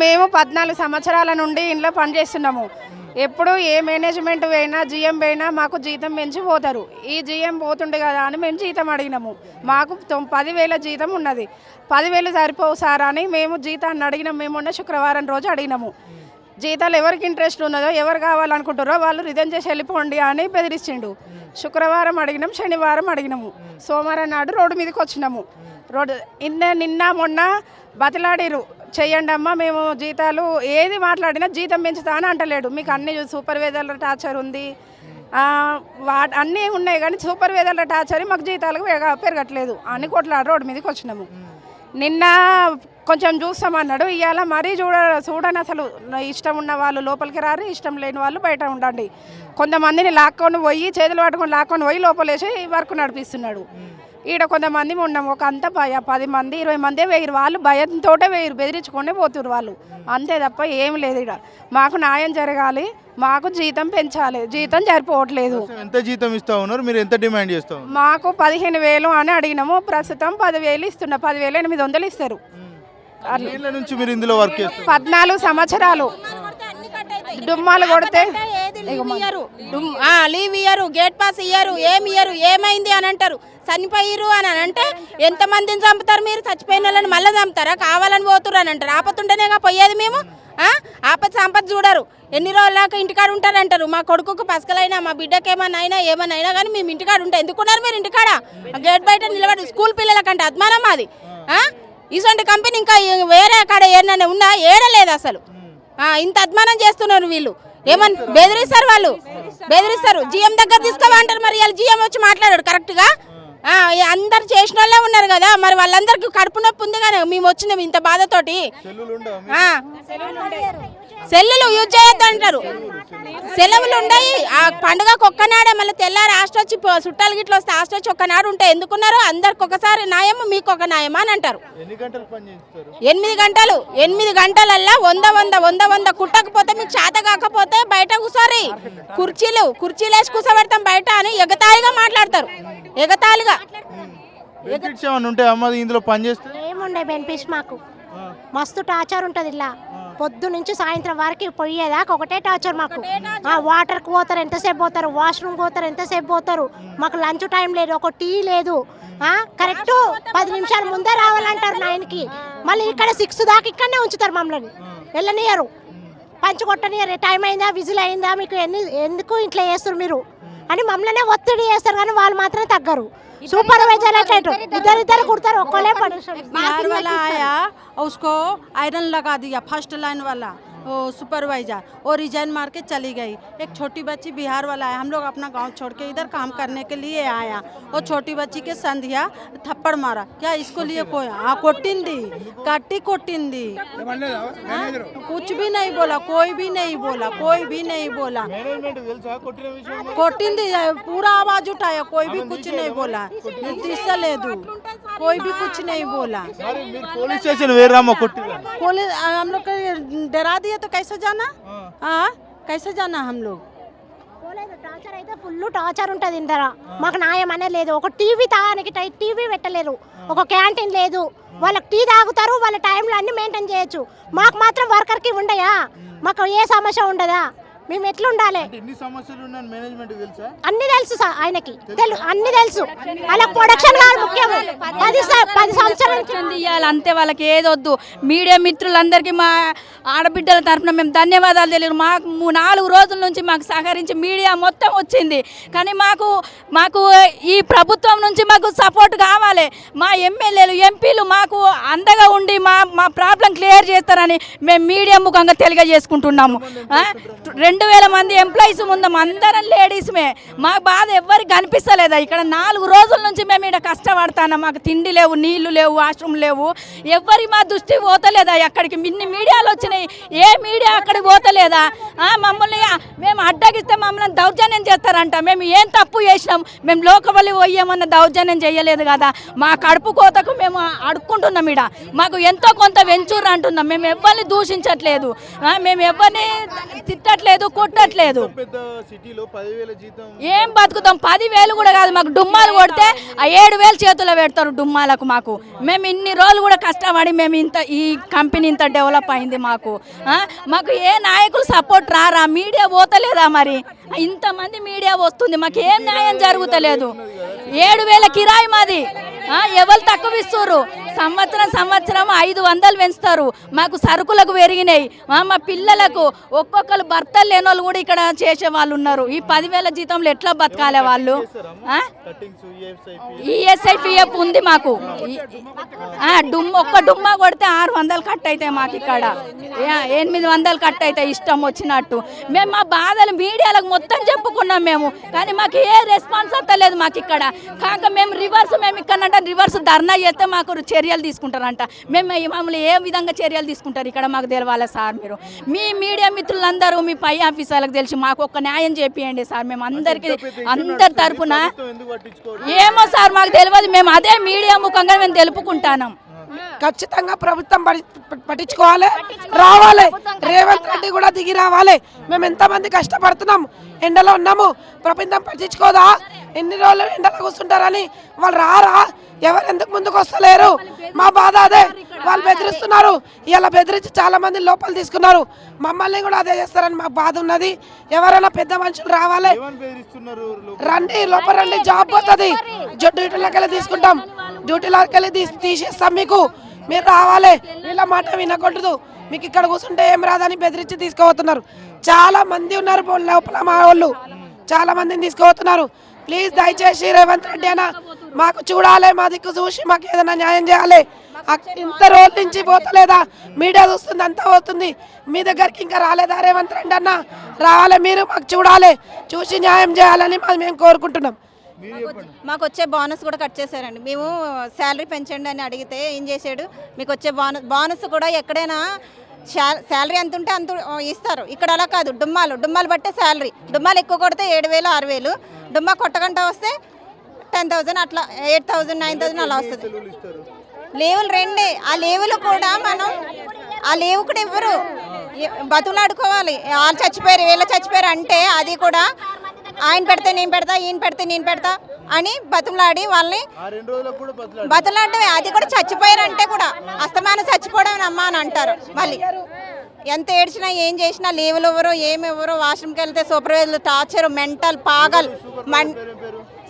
మేము 14 సంవత్సరాల నుండి ఇంట్లో పనిచేస్తున్నాము. ఎప్పుడు ఏ మేనేజ్మెంట్ పోయినా జీఎం పోయినా మాకు జీతం పెంచి పోతారు. ఈ జీఎం పోతుండే కదా అని మేము జీతం అడిగినాము. మాకు 10,000 జీతం ఉన్నది. 10,000 సరిపోవు సార్ అని మేము జీతాన్ని అడిగినాము. మేము మొన్న శుక్రవారం రోజు అడిగినాము. జీతాలు ఎవరికి ఇంట్రెస్ట్ ఉన్నదో ఎవరు కావాలనుకుంటారో వాళ్ళు రిజైన్ చేసి వెళ్ళిపోండి అని బెదిరిస్తుండు. శుక్రవారం అడిగినాం, శనివారం అడిగినాము, సోమవారం నాడు రోడ్డు మీదకి వచ్చినాము. నిన్న మొన్న బతిలాడిరు, చెయ్యండి అమ్మ మేము జీతాలు ఏది మాట్లాడినా జీతం పెంచుతా అని అంటలేడు. మీకు అన్ని సూపర్వైజర్ల టార్చర్ ఉంది, అన్నీ ఉన్నాయి కానీ సూపర్వైజర్ల టార్చర్ మాకు జీతాలకు పెరగట్లేదు అని కొట్లాడి రోడ్డు మీదకి వచ్చినాము. నిన్న కొంచెం చూస్తామన్నాడు, ఇవాళ మరీ చూడని అసలు ఇష్టం ఉన్న వాళ్ళు లోపలికి రారు, ఇష్టం లేని వాళ్ళు బయట ఉండండి. కొంతమందిని లాక్కొని పోయి చేతులు పట్టుకొని లాక్కొని పోయి లోపలేసి వర్క్ నడిపిస్తున్నాడు. ఈడ కొంతమంది ఉన్నాం, ఒక అంత 10 మంది 20 మందే వేయరు. వాళ్ళు భయంతో వేయరు, బెదిరించుకొని పోతున్నారు వాళ్ళు, అంతే తప్ప ఏం లేదు. ఇక్కడ మాకు న్యాయం జరగాలి, మాకు జీతం పెంచాలి, జీతం సరిపోవట్లేదు. ఎంత జీతం ఇస్తా ఉన్నారు మీరు? ఎంత డిమాండ్ చేస్తా ఉన్నారు? మాకు 15,000 అని అడిగినాము, ప్రస్తుతం 10,000 ఇస్తున్నా. 10,800 ఇస్తారు. నుంచి మీరు ఇందులో వర్క్ చేస్తారు? 14 సంవత్సరాలు. డుమ్మాలు కొడితే లీవ్ ఇయ్యరు, గేట్ పాస్ ఇయ్యరు, ఏమి ఇయ్యరు. ఏమైంది అని అంటారు, చనిపోయిరు అని అంటే ఎంతమందిని చంపుతారు మీరు? చచ్చిపోయిన వాళ్ళని మళ్ళీ చంపుతారా? కావాలని పోతురు అని అంటారు. ఆపతుంటేనేగా పోయేది మేము. ఆపద సంపద చూడరు. ఎన్ని రోజులాక ఇంటికాడ ఉంటారంటారు. మా కొడుకుకు పసకలైనా మా బిడ్డకి ఏమన్నా కానీ మేము ఇంటికాడ ఉంటాం. ఎందుకున్నారు మీరు ఇంటికాడ? గేట్ బయట నిలబడి స్కూల్ పిల్లలకంటే అద్మానం అది. ఇటువంటి కంపెనీ ఇంకా వేరే కాడ ఏదైనా ఉందా? ఏడలేదు అసలు. ఇంత అద్మానం చేస్తున్నారు వీళ్ళు. ఏమని బెదిరిస్తారు, వాళ్ళు బెదిరిస్తారు. జిఎం దగ్గర తీసుకోమంటారు. మరి వాళ్ళు జిఎం వచ్చి మాట్లాడాడు కరెక్ట్గా. అందరు చేసిన వాళ్ళే ఉన్నారు కదా, మరి వాళ్ళందరికీ కడుపు నొప్పి ఉంది కానీ మేము వచ్చినాం ఇంత బాధతోటి. సెల్లులు యూజ్ చేయొద్దు అంటారు. సెలవులు ఉన్నాయి ఆ పండుగకు ఒక్కనాడే, మళ్ళీ తెల్లారి హాస్టల్ చుట్టాలు గిట్ల వస్తే హాస్టల్ ఒక్కనాడు ఉంటాయి. ఎందుకున్నారు? అందరికి ఒకసారి న్యాయము, మీకు ఒక న్యాయమా అని అంటారు. 8 గంటలు. 8 గంటలల్లా 100 కుట్టకపోతే మీకు చేత కాకపోతే బయట కూర్చోరి. కుర్చీలు వేసి కూర్చోబెడతాం బయట అని ఎగతాళిగా మాట్లాడతారు. ఎగతాళిగా ఇందులో పని చేస్తే ఏముండే బెనిఫిట్స్ మాకు మస్తు టార్చర్ ఉంటుంది. ఇలా పొద్దు నుంచి సాయంత్రం వరకు పోయేదాకా ఒకటే టార్చర్ మాకు. వాటర్కి పోతారు ఎంతసేపు పోతారు, వాష్రూమ్ పోతారు ఎంతసేపు పోతారు. మాకు లంచ్ టైం లేదు, ఒక టీ లేదు. కరెక్ట్ 10 నిమిషాల ముందే రావాలంటారు 9కి. మళ్ళీ ఇక్కడ 6 దాకా ఇక్కడనే ఉంచుతారు మమ్మల్ని, వెళ్ళనియరు, పంచి కొట్టనియరు. టైం అయిందా, విజిల్ అయిందా, మీకు ఎందుకు ఇట్లా చేస్తారు మీరు అని మమ్మల్నే ఒత్తిడి చేస్తారు. కానీ వాళ్ళు మాత్రం తగ్గరు. सुपरवाइजर इधर कुड़ता बिहार वाला आया और उसको आयरन लगा दिया फर्स्ट लाइन वाला वो सुपरवाइजर और रिजाइन मार के चली गई। एक छोटी बच्ची बिहार वाला है, हम लोग अपना गांव छोड़ के इधर काम करने के लिए आया और छोटी बच्ची के संध्या थप्पड़ मारा। क्या इसको लिए कोई कोटिंदी काटी कोटिंदी कुछ भी नहीं बोला, कोई भी नहीं बोला कोटिंदी पूरा आवाज उठाया, कोई भी कुछ नहीं बोला। तीसरा ले दू कोई भी कुछ नहीं बोला। पुलिस स्टेशन पुलिस हम लोग डरा दिए तो कैसे जाना? कैसे जाना हम लोग? టార్చర్ అయితే ఫుల్ టార్చర్ ఉంటుంది ఇందర. మాకు న్యాయం అనేది లేదు. ఒక టీవీ తాగడానికి టీవీ పెట్టలేరు, ఒక క్యాంటీన్ లేదు. వాళ్ళకి టీ తాగుతారు, వాళ్ళ టైంలో అన్ని మెయింటైన్ చేయొచ్చు. మాకు మాత్రం వర్కర్కి ఉండయా? మాకు ఏ సమస్య ఉండదా? మేము ఎట్లా ఉండాలి? అన్ని తెలుసు సార్, ఆయనకి అన్ని తెలుసు. అలా ప్రొడక్షన్ ముఖ్యం. 10 సంవత్సరాలు ఇవ్వాలి అంతే, వాళ్ళకి ఏదొద్దు. మీడియా మిత్రులందరికీ మా ఆడబిడ్డల తరఫున మేము ధన్యవాదాలు తెలియదు. మాకు 4 రోజుల నుంచి మాకు సహకరించి మీడియా మొత్తం వచ్చింది. కానీ మాకు ఈ ప్రభుత్వం నుంచి మాకు సపోర్ట్ కావాలి. మా ఎమ్మెల్యేలు ఎంపీలు మాకు అండగా ఉండి మా ప్రాబ్లం క్లియర్ చేస్తారని మేము మీడియా ముఖంగా తెలియజేసుకుంటున్నాము. 2,000 మంది ఎంప్లాయీస్ ఉందాం, అందరం లేడీస్మే. మా బాధ ఎవరికి కనిపిస్తలేదా? ఇక్కడ 4 రోజుల నుంచి మేము ఇక్కడ కష్టపడతాను. మాకు తిండి లేవు, నీళ్లు లేవు, వాష్రూమ్ లేవు. ఎవరి మా దృష్టి పోతలేదా? ఎక్కడికి ఇన్ని మీడియాలు వచ్చినాయి, ఏ మీడియా అక్కడికి పోతలేదా? మమ్మల్ని మేము అడ్డగిస్తే మమ్మల్ని దౌర్జన్యం చేస్తారంట. మేము ఏం తప్పు చేసినాం? మేము లోకవల్లి పోయామన్న దౌర్జన్యం చేయలేదు కదా. మా కడుపు కోతకు మేము అడుక్కుంటున్నాం. ఇక్కడ మాకు ఎంతో కొంత వెంచూరు అంటున్నాం. మేము ఎవరిని దూషించట్లేదు, మేము ఎవరిని తిట్టట్లేదు, కుట్టట్లేదు. పెద్ద సిటీలో 10,000 జీతం ఏం బతుకుతాం? 10,000 కూడా కాదు, మాకు డుమ్మాలు కొడితే ఆ 7,000 చేతుల్లో పెడతారు డుమ్మాలకు. మాకు మేము ఇన్ని రోజులు కూడా కష్టపడి మేము ఈ కంపెనీ ఇంత డెవలప్ అయింది. మాకు ఏ నాయకులు సపోర్ట్ రారా? మీడియా పోతలేదా? మరి ఇంతమంది మీడియా వస్తుంది, మాకు ఏం న్యాయం జరుగుతలేదు. 7,000 కిరాయి మాది. ఎవరు తక్కువ ఇస్తారు? సంవత్సరం 500 పెంచుతారు. మాకు సరుకులకు పెరిగినాయి. మా పిల్లలకు ఒక్కొక్కరు భర్తలు లేని వాళ్ళు కూడా ఇక్కడ చేసే వాళ్ళు ఉన్నారు. ఈ 10,000 జీతంలో ఎట్లా బతకాలే వాళ్ళు? ఈఎస్ఐ పిఎఫ్ ఉంది మాకు. ఒక్క డుమ్మా కొడితే 600 కట్ అవుతాయి మాకు ఇక్కడ. 800 కట్ అవుతాయి ఇష్టం వచ్చినట్టు. మేము మా బాధలు మీడియాలకు మొత్తం చెప్పుకున్నాం మేము, కానీ మాకు ఏ రెస్పాన్స్ అత్తలేదు మాకు ఇక్కడ. కాక మేము ఇక్కడ రివర్స్ ధర్నా చేస్తే మాకు చర్యలు తీసుకుంటారంట. మమ్మల్ని ఏ విధంగా చర్యలు తీసుకుంటారు ఇక్కడ మాకు తెలవాలి సార్. మీరు మీ మీడియా మిత్రులందరూ మీ పై ఆఫీసర్లకు తెలిసి మాకు ఒక్క న్యాయం చేపియండి సార్. మేము అందరి తరపున ఏమో సార్ మాకు తెలియదు. మేము అదే మీడియా ముఖంగా మేము తెలుపుకుంటాం. ఖచ్చితంగా ప్రభుత్వం పట్టించుకోవాలి, రావాలి. రేవంత్ రెడ్డి కూడా దిగి రావాలి. మేము ఎంతమంది కష్టపడుతున్నాం, ఎండలో ఉన్నాము, ప్రభుత్వం పట్టించుకోదా? ఎన్ని రోజులు ఎండలో కూర్చుంటారని వాళ్ళు రారా? ఎవరు ఎందుకు ముందుకు వస్తలేరు? మా బాధ అదే. వాళ్ళు బెదిరిస్తున్నారు, ఇలా బెదిరించి చాలా మంది లోపల తీసుకున్నారు. మమ్మల్ని కూడా అదే చేస్తారని మాకు బాధ ఉన్నది. ఎవరైనా పెద్ద మనుషులు రావాలి, రండి లోపల రండి, జాబ్ పోతుంది. డ్యూటీలోకి వెళ్ళి తీసుకుంటాం, డ్యూటీలోకి వెళ్ళి తీసేస్తాం. మీరు రావాలి, వీళ్ళ మాట వినకూడదు. మీకు ఇక్కడ కూర్చుంటే ఏం రాదని బెదిరించి తీసుకుపోతున్నారు. చాలా మంది ఉన్నారు లోపల, మా వాళ్ళు చాలా మందిని తీసుకుపోతున్నారు. ప్లీజ్ దయచేసి రేవంత్ రెడ్డి అన్న మాకు చూడాలి, మా దిక్కు చూసి మాకు ఏదైనా న్యాయం చేయాలి. ఇంత రోజు నుంచి పోతలేదా? మీడియా చూస్తుంది, అంతా పోతుంది. మీ దగ్గరికి ఇంకా రాలేదా రేవంత్ రెడ్డి అన్న? రావాలి, మీరు మాకు చూడాలి, చూసి న్యాయం చేయాలని మేము కోరుకుంటున్నాం. మాకు వచ్చే బోనస్ కూడా కట్ చేశారండి. మేము శాలరీ పెంచండి అని అడిగితే ఏం చేశాడు? మీకు వచ్చే బోనస్ కూడా ఎక్కడైనా శాలరీ ఎంత ఉంటే అంత ఇస్తారు. ఇక్కడ అలా కాదు, డుమ్మాలు బట్టే శాలరీ. డుమ్మాలు ఎక్కువ కొడితే 7,000 6,000, డుమ్మా కొట్టకుండా వస్తే 10,000, అట్లా 8,000 9,000 అలా వస్తుంది. లీవులు రెండే. ఆ లీవులు కూడా మనం ఆ లీవు కూడా ఇవ్వరు, బతులాడుకోవాలి. వాళ్ళు చచ్చిపోయారు, వీళ్ళు చచ్చిపోయారు అంటే అది కూడా ఆయన పెడితే నేను పెడతా, ఈయన పెడితే నేను పెడతా అని బతులాడి వాళ్ళని బతులాడమే. అది కూడా చచ్చిపోయారంటే కూడా అస్తమానం చచ్చిపోవడం అమ్మా అని అంటారు. మళ్ళీ ఎంత ఏడ్చినా ఏం చేసినా లీవులు ఇవ్వరు, ఏమి ఇవ్వరు. వాష్రూమ్కి వెళ్తే సూపర్వైజర్లు టార్చర్, మెంటల్ పాగల్.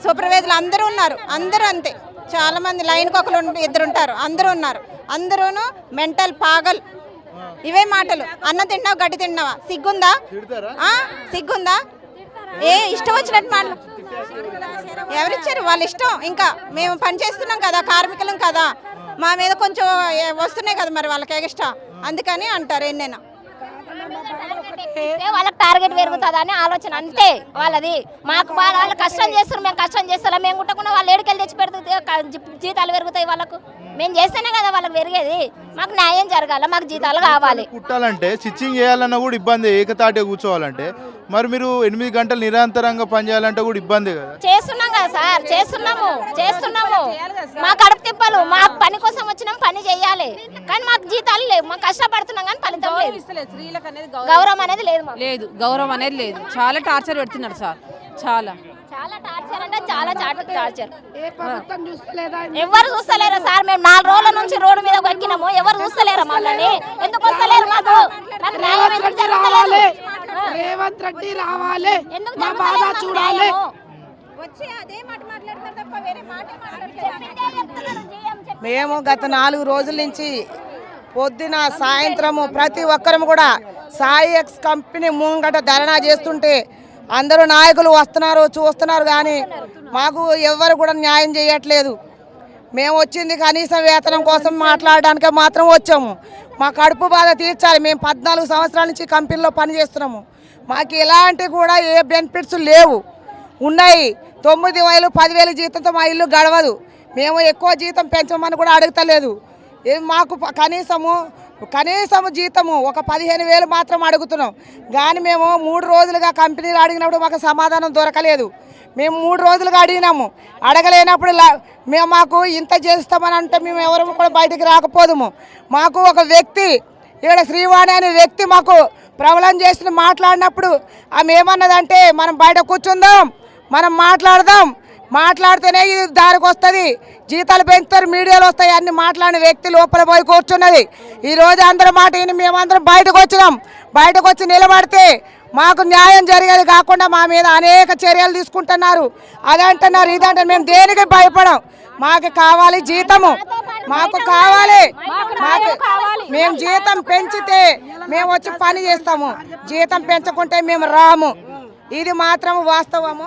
సూపర్వైజర్లు అందరూ ఉన్నారు, అందరూ అంతే. చాలా మంది లైన్కి ఒకరు 2 ఉంటారు, అందరూ ఉన్నారు. అందరూను మెంటల్ పాగల్. ఇవే మాటలు. అన్నం తిన్నావు, గడ్డి తిన్నావా? సిగ్గుందా? సిగ్గుందా? ఏ ఇష్టం వచ్చినట్టు మాటలు ఎవరిచ్చారు? వాళ్ళ ఇష్టం. ఇంకా మేము పని చేస్తున్నాం కదా, కార్మికులం కదా, మా మీద కొంచెం వస్తున్నాయి కదా, మరి వాళ్ళకి ఎక్స్ట్రా అందుకని అంటారు. ఎన్నైనా వాళ్ళకి టార్గెట్ పెరుగుతుందని ఆలోచన అంతే వాళ్ళది. మాకు వాళ్ళు కష్టం చేస్తారు, మేము కష్టం చేస్తాం. మేము కుట్టకుండా వాళ్ళు ఏడుకెళ్ళి తెచ్చి పెడుతుంది, జీతాలు పెరుగుతాయి వాళ్ళకు. మేము చేస్తేనే కదా వాళ్ళకి పెరిగేది. మాకు న్యాయం జరగాలి, మాకు జీతాలు కావాలి. కుట్టాలంటే స్టిచ్చింగ్ చేయాలన్నా కూడా ఇబ్బంది, ఏకతాటిగా కూర్చోవాలంటే. మరి మీరు 8 గంటలు నిరంతరంగా పనిచేయాలంటే కూడా ఇబ్బంది కదా? చేస్తున్నాం కదా సార్, చేస్తున్నాము. మా కడుపు తిప్పలు, మా పని కోసం వచ్చినాం, పని చేయాలి. కానీ మాకు జీతాలు లేవు, మాకు కష్టపడుతున్నాం కానీ ఫలితం లేదు. గౌరవం అనేది లేదు, గౌరవం అనేది లేదు. చాలా టార్చర్ పెడుతున్నారు సార్, చాలా టార్చర్ అంటే చాలా టార్చర్. ఎవరు చూస్తలేరు సార్? మేము 4 రోజుల నుంచి రోడ్డు మీద ఎక్కినాము, ఎవరు చూస్తలేరు మమ్మల్ని? ఎందుకు వస్తలేరు? మాకు రేవంత్ రెడ్డి రావాలి, మా బాధ చూడాలి. మేము గత 4 రోజుల నుంచి పొద్దున సాయంత్రము ప్రతి ఒక్కరము కూడా సాయి ఎక్స్ కంపెనీ ముంగట ధర్నా చేస్తుంటే అందరూ నాయకులు వస్తున్నారు, చూస్తున్నారు, కానీ మాకు ఎవరు కూడా న్యాయం చేయట్లేదు. మేము వచ్చింది కనీసం వేతనం కోసం మాట్లాడడానికి మాత్రం వచ్చాము. మా కడుపు బాధ తీర్చాలి. మేము 14 సంవత్సరాల నుంచి కంపెనీలో పనిచేస్తున్నాము. మాకు ఎలాంటి కూడా ఏ బెనిఫిట్స్ లేవు. ఉన్నాయి 9,000 10,000 జీతంతో మా ఇల్లు గడవదు. మేము ఎక్కువ జీతం పెంచమని కూడా అడుగుతలేదు. మాకు కనీసము జీతము ఒక 15,000 మాత్రం అడుగుతున్నాం. కానీ మేము 3 రోజులుగా కంపెనీలు అడిగినప్పుడు మాకు సమాధానం దొరకలేదు. మేము 3 రోజులుగా అడిగినాము, అడగలేనప్పుడు మాకు ఇంత చేస్తామని అంటే మేము ఎవరు కూడా బయటికి రాకపోదుము. మాకు ఒక వ్యక్తి ఇక్కడ శ్రీవాణి అనే వ్యక్తి మాకు ప్రబలం చేసి మాట్లాడినప్పుడు ఆమె ఏమన్నదంటే మనం బయట కూర్చుందాం, మనం మాట్లాడితేనే ఇది దారికి వస్తుంది, జీతాలు పెంచుతారు, మీడియాలో వస్తాయి అన్ని మాట్లాడిన వ్యక్తి లోపల పోయి కూర్చున్నది. ఈరోజు అందరి మాట విని మేమందరం బయటకు వచ్చినాం. బయటకు వచ్చి నిలబడితే మాకు న్యాయం జరిగేది కాకుండా మా మీద అనేక చర్యలు తీసుకుంటున్నారు. అదంటున్నారు, ఇదంటారు. మేము దేనికి భయపడం. మాకు కావాలి జీతము, మాకు కావాలి. మేము జీతం పెంచితే మేము వచ్చి పని చేస్తాము, జీతం పెంచకుంటే మేము రాము. ఇది మాత్రం వాస్తవము.